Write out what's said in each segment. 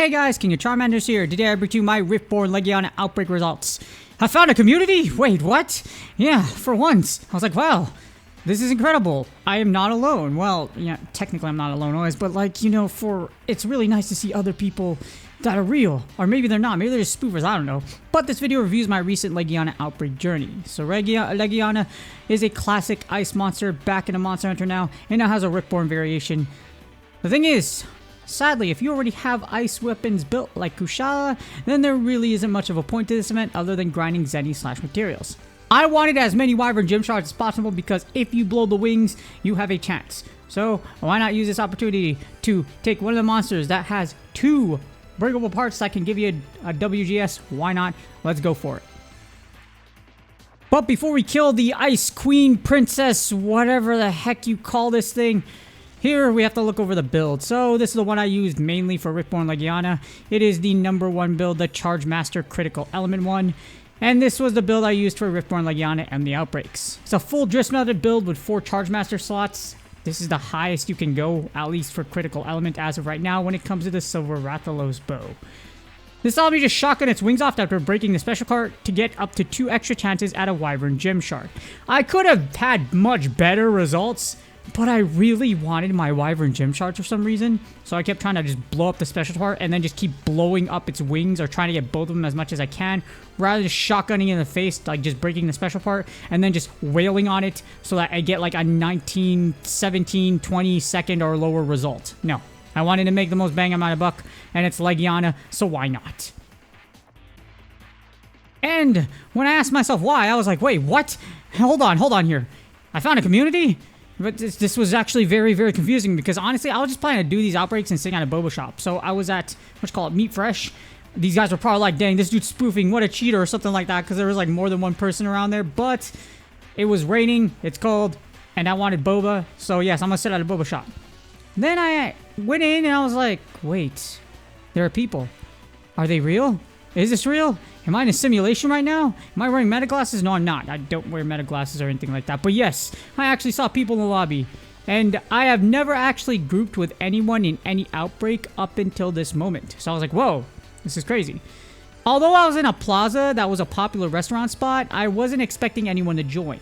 Hey guys, King of Charmanders here. Today I bring to you my Riftborne Legiana Outbreak results. I found a community? Wait, what? Yeah, for once. I was like, wow, this is incredible. I am not alone. Well, yeah, technically I'm not alone always, but like, you know, it's really nice to see other people that are real. Or maybe they're not. Maybe they're just spoofers. I don't know. But this video reviews my recent Legiana Outbreak journey. So Legiana is a classic ice monster back in a Monster Hunter now, and now has a Riftborne variation. The thing is, sadly, if you already have ice weapons built like Kushala, then there really isn't much of a point to this event other than grinding Zenny/materials. I wanted as many Wyvern Gem Shards as possible because if you blow the wings, you have a chance. So why not use this opportunity to take one of the monsters that has 2 breakable parts that can give you a WGS? Why not? Let's go for it. But before we kill the Ice Queen, Princess, whatever the heck you call this thing, here we have to look over the build. So this is the one I used mainly for Riftborne Legiana. It is the #1 build, the Charge Master Critical Element one. And this was the build I used for Riftborne Legiana and the Outbreaks. It's a full drift melted build with 4 Charge Master slots. This is the highest you can go, at least for Critical Element as of right now when it comes to the Silver Rathalos bow. This allowed me to shotgun its wings off after breaking the special card to get up to 2 extra chances at a Wyvern Gem Shard. I could have had much better results, but I really wanted my Wyvern Gem Shards for some reason, so I kept trying to just blow up the special part and then just keep blowing up its wings or trying to get both of them as much as I can, rather than just shotgunning in the face, like just breaking the special part and then just wailing on it so that I get like a 19, 17, 20 second or lower result. No, I wanted to make the most bang amount of buck, and it's Legiana, so why not? And when I asked myself why, I was like, wait, what? Hold on here. I found a community? But this was actually very, very confusing because honestly, I was just planning to do these outbreaks and sitting at a boba shop. So I was at, Meat Fresh. These guys were probably like, dang, this dude's spoofing, what a cheater or something like that, because there was like more than one person around there. But it was raining, it's cold, and I wanted boba. So yes, I'm gonna sit at a boba shop. Then I went in and I was like, wait, there are people. Are they real? Is this real? Am I in a simulation right now? Am I wearing meta glasses? No, I'm not. I don't wear meta glasses or anything like that. But yes, I actually saw people in the lobby. And I have never actually grouped with anyone in any outbreak up until this moment. So I was like, whoa, this is crazy. Although I was in a plaza that was a popular restaurant spot, I wasn't expecting anyone to join.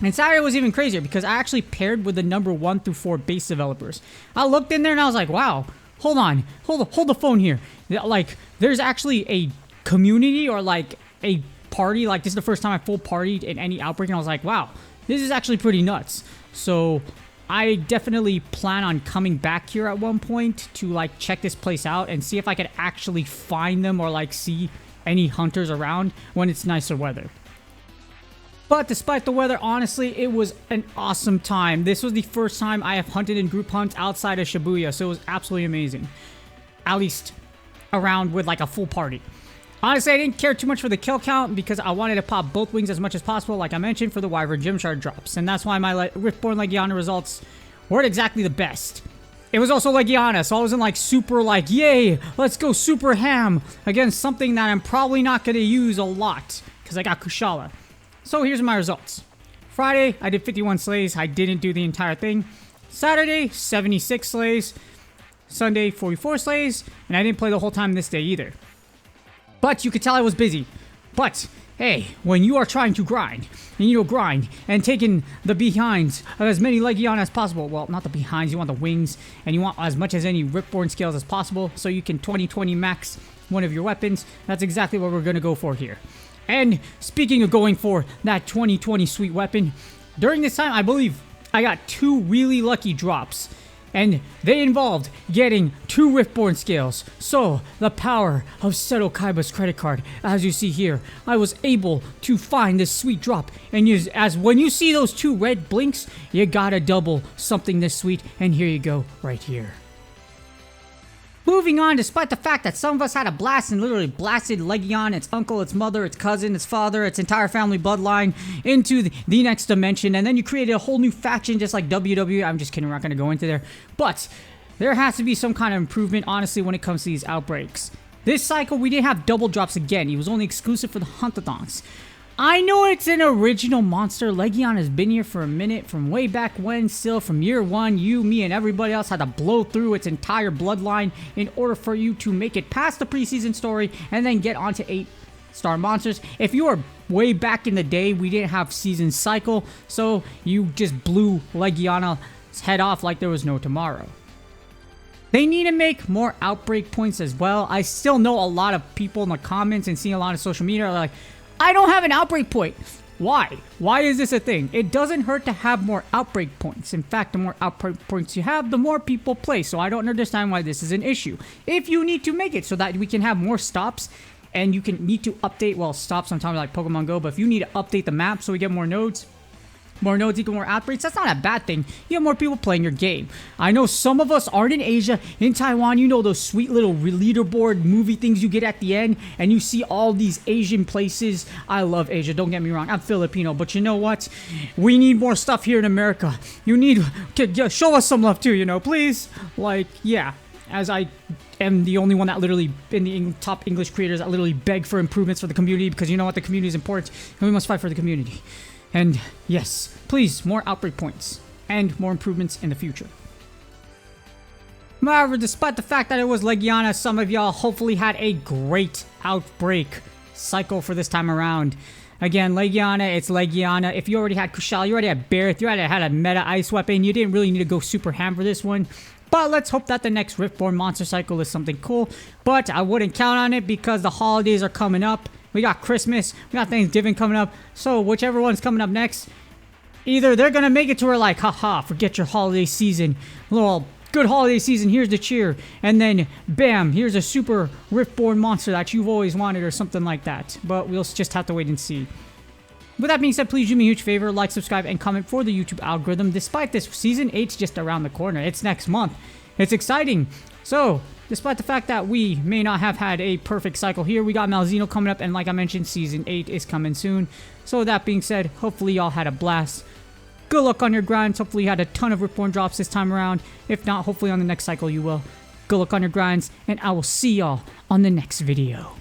And Saturday was even crazier because I actually paired with the #1 through 4 base developers. I looked in there and I was like, wow, hold on, hold the phone here. Like, there's actually a community or like a party. Like, this is the first time I full partied in any outbreak, and I was like, wow, this is actually pretty nuts. So I definitely plan on coming back here at one point to like check this place out and see if I could actually find them or like see any hunters around when it's nicer weather. But despite the weather, honestly, it was an awesome time. This was the first time I have hunted in group hunts outside of Shibuya, so it was absolutely amazing. At least around with like a full party. Honestly, I didn't care too much for the kill count because I wanted to pop both wings as much as possible, like I mentioned, for the Wyvern Gem Shard drops. And that's why my Riftborne Legiana results weren't exactly the best. It was also Legiana, so I wasn't like super like, yay, let's go super ham against something that I'm probably not going to use a lot because I got Kushala. So here's my results. Friday, I did 51 slays. I didn't do the entire thing. Saturday, 76 slays. Sunday, 44 slays. And I didn't play the whole time this day either. But you could tell I was busy. But, hey, when you are trying to grind, and you'll grind, and taking the behinds of as many Legiana as possible, well, not the behinds, you want the wings, and you want as much as any Riftborne scales as possible, so you can 20/20 max one of your weapons. That's exactly what we're going to go for here. And speaking of going for that 20/20 sweet weapon, during this time, I believe I got 2 really lucky drops. And they involved getting 2 Riftborne scales. So, the power of Seto Kaiba's credit card. As you see here, I was able to find this sweet drop. And when you see those 2 red blinks, you gotta double something this sweet. And here you go, right here. Moving on, despite the fact that some of us had a blast and literally blasted Legiana, its uncle, its mother, its cousin, its father, its entire family bloodline into the next dimension, and then you created a whole new faction just like WWE. I'm just kidding, we're not going to go into there. But there has to be some kind of improvement, honestly, when it comes to these outbreaks. This cycle, we didn't have double drops again. It was only exclusive for the Huntathons. I know it's an original monster. Legiana has been here for a minute, from way back when, still from year one. You, me, and everybody else had to blow through its entire bloodline in order for you to make it past the preseason story and then get onto 8-star monsters. If you are way back in the day, we didn't have season cycle, so you just blew Legiana's head off like there was no tomorrow. They need to make more outbreak points as well. I still know a lot of people in the comments and seeing a lot of social media are like, I don't have an outbreak point. Why? Why is this a thing? It doesn't hurt to have more outbreak points. In fact, the more outbreak points you have, the more people play. So I don't understand why this is an issue. If you need to make it so that we can have more stops, and you can need to update, well, stops sometimes like Pokemon Go, but if you need to update the map so we get more nodes equal more outbreaks, that's not a bad thing. You have more people playing your game. I know some of us aren't in Asia, in Taiwan, you know those sweet little leaderboard movie things you get at the end, and you see all these Asian places. I love Asia, don't get me wrong, I'm Filipino, but you know what? We need more stuff here in America. You need to show us some love too, you know, please. Like, yeah, as I am the only one that literally, in the top English creators, that literally beg for improvements for the community, because you know what, the community is important, and we must fight for the community. And yes, please, more outbreak points and more improvements in the future. However, despite the fact that it was Legiana, some of y'all hopefully had a great outbreak cycle for this time around. Again, Legiana, it's Legiana. If you already had Kushal, you already had Barrett, you already had a meta ice weapon, you didn't really need to go super ham for this one. But let's hope that the next Riftborne monster cycle is something cool. But I wouldn't count on it because the holidays are coming up. We got Christmas, we got Thanksgiving coming up, so whichever one's coming up next, either they're gonna make it to where like, haha, forget your holiday season, little good holiday season, here's the cheer, and then bam, here's a super Riftborne monster that you've always wanted or something like that. But we'll just have to wait and see. With that being said, please do me a huge favor, like, subscribe, and comment for the YouTube algorithm. Despite this, Season 8's just around the corner. It's next month. It's exciting. So, despite the fact that we may not have had a perfect cycle here, we got Malzeno coming up, and like I mentioned, Season 8 is coming soon. So with that being said, hopefully y'all had a blast. Good luck on your grinds. Hopefully you had a ton of Riftborne drops this time around. If not, hopefully on the next cycle you will. Good luck on your grinds, and I will see y'all on the next video.